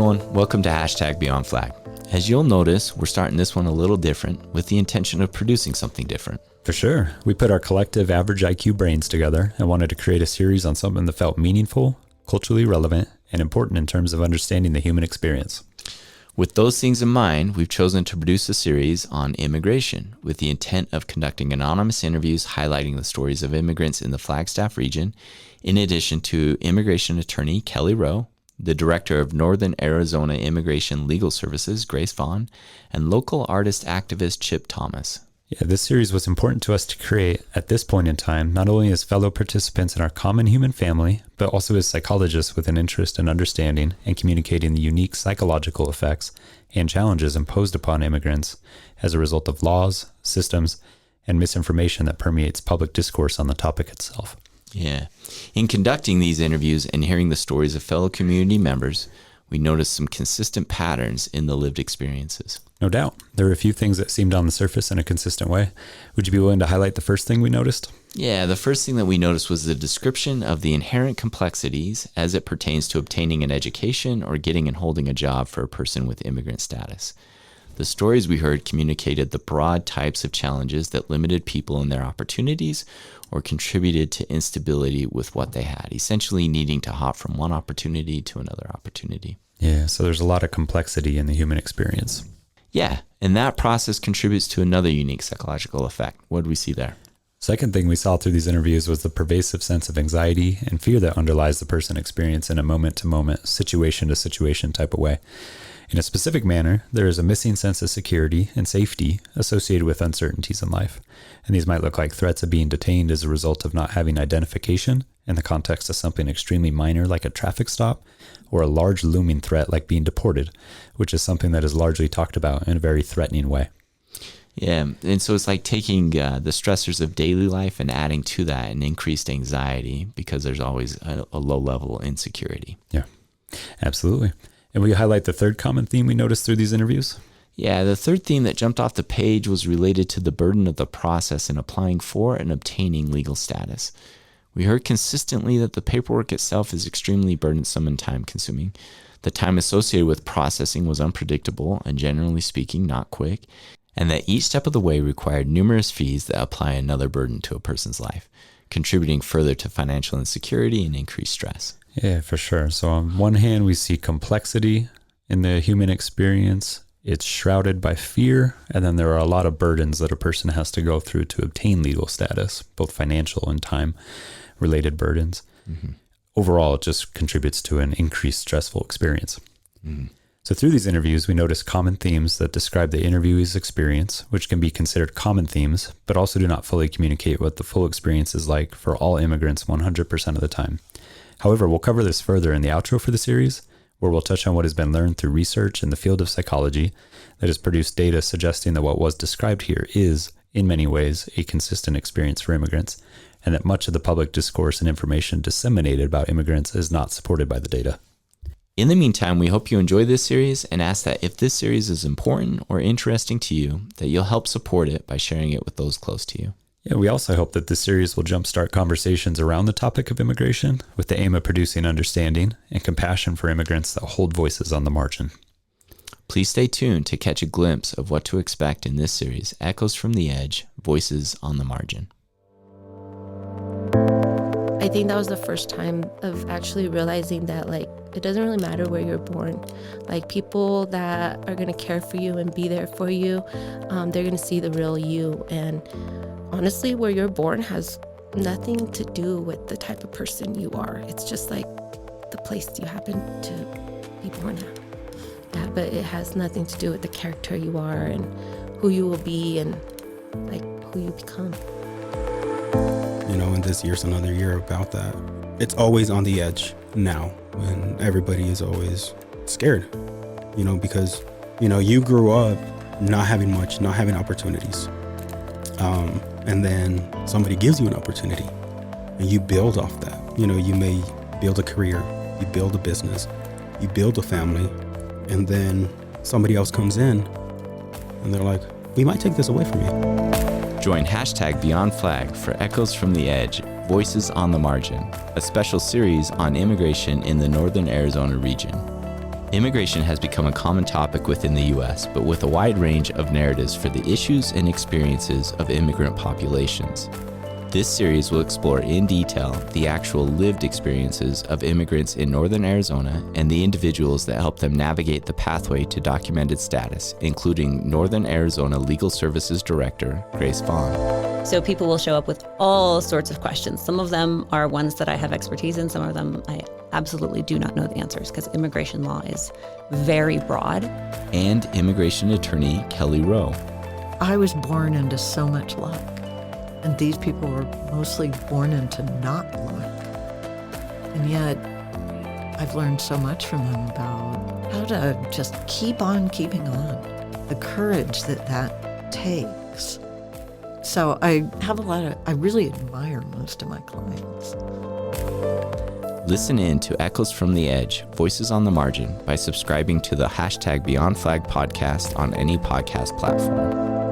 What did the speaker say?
everyone, welcome to Beyond Flag. As you'll notice, we're starting this one a little different with the intention of producing something different. For sure. We put our collective average IQ brains together and wanted to create a series on something that felt meaningful, culturally relevant, and important in terms of understanding the human experience. With those things in mind, we've chosen to produce a series on immigration with the intent of conducting anonymous interviews highlighting the stories of immigrants in the Flagstaff region, in addition to immigration attorney Kelly Rowe, the director of Northern Arizona Immigration Legal Services, Grace Vaughan, and local artist activist Chip Thomas. Yeah, this series was important to us to create at this point in time, not only as fellow participants in our common human family, but also as psychologists with an interest in understanding and communicating the unique psychological effects and challenges imposed upon immigrants as a result of laws, systems, and misinformation that permeates public discourse on the topic itself. Yeah. In conducting these interviews and hearing the stories of fellow community members, we noticed some consistent patterns in the lived experiences. No doubt. There were a few things that seemed on the surface in a consistent way. Would you be willing to highlight the first thing we noticed? Yeah, the first thing that we noticed was the description of the inherent complexities as it pertains to obtaining an education or getting and holding a job for a person with immigrant status. The stories we heard communicated the broad types of challenges that limited people in their opportunities or contributed to instability with what they had, essentially needing to hop from one opportunity to another opportunity. Yeah, so there's a lot of complexity in the human experience. Yeah, and that process contributes to another unique psychological effect. What did we see there? Second thing we saw through these interviews was the pervasive sense of anxiety and fear that underlies the person experience in a moment-to-moment, situation-to-situation type of way. In a specific manner, there is a missing sense of security and safety associated with uncertainties in life. And these might look like threats of being detained as a result of not having identification in the context of something extremely minor like a traffic stop, or a large looming threat like being deported, which is something that is largely talked about in a very threatening way. Yeah, and so it's like taking the stressors of daily life and adding to that an increased anxiety because there's always a low level of insecurity. Yeah, absolutely. And will you highlight the third common theme we noticed through these interviews? Yeah, the third theme that jumped off the page was related to the burden of the process in applying for and obtaining legal status. We heard consistently that the paperwork itself is extremely burdensome and time-consuming. The time associated with processing was unpredictable and, generally speaking, not quick, and that each step of the way required numerous fees that apply another burden to a person's life, contributing further to financial insecurity and increased stress. Yeah, for sure. So on one hand, we see complexity in the human experience. It's shrouded by fear, and then there are a lot of burdens that a person has to go through to obtain legal status, both financial and time-related burdens. Mm-hmm. Overall, it just contributes to an increased stressful experience. Mm-hmm. So through these interviews, we notice common themes that describe the interviewee's experience, which can be considered common themes, but also do not fully communicate what the full experience is like for all immigrants 100% of the time. However, we'll cover this further in the outro for the series, where we'll touch on what has been learned through research in the field of psychology that has produced data suggesting that what was described here is, in many ways, a consistent experience for immigrants, and that much of the public discourse and information disseminated about immigrants is not supported by the data. In the meantime, we hope you enjoy this series and ask that if this series is important or interesting to you, that you'll help support it by sharing it with those close to you. Yeah, we also hope that this series will jumpstart conversations around the topic of immigration with the aim of producing understanding and compassion for immigrants that hold voices on the margin. Please stay tuned to catch a glimpse of what to expect in this series, Echoes from the Edge, Voices on the Margin. I think that was the first time of actually realizing that, it doesn't really matter where you're born. People that are going to care for you and be there for you, they're going to see the real you. And honestly, where you're born has nothing to do with the type of person you are. It's just the place you happen to be born at. Yeah, but it has nothing to do with the character you are and who you will be and who you become. And this year's another year about that. It's always on the edge now when everybody is always scared, because, you grew up not having much, not having opportunities. And then somebody gives you an opportunity and you build off that. You may build a career, you build a business, you build a family, and then somebody else comes in and they're like, we might take this away from you. Join Beyond Flag for Echoes from the Edge, Voices on the Margin, a special series on immigration in the Northern Arizona region. Immigration has become a common topic within the U.S., but with a wide range of narratives for the issues and experiences of immigrant populations. This series will explore in detail the actual lived experiences of immigrants in northern Arizona and the individuals that help them navigate the pathway to documented status, including Northern Arizona Legal Services Director, Grace Vaughan. So people will show up with all sorts of questions. Some of them are ones that I have expertise in. Some of them I absolutely do not know the answers because immigration law is very broad. And immigration attorney Kelly Rowe. I was born into so much luck. And these people were mostly born into not luck. And yet, I've learned so much from them about how to just keep on keeping on, the courage that takes. So I really admire most of my clients. Listen in to Echoes from the Edge, Voices on the Margin by subscribing to the #BeyondFlag podcast on any podcast platform.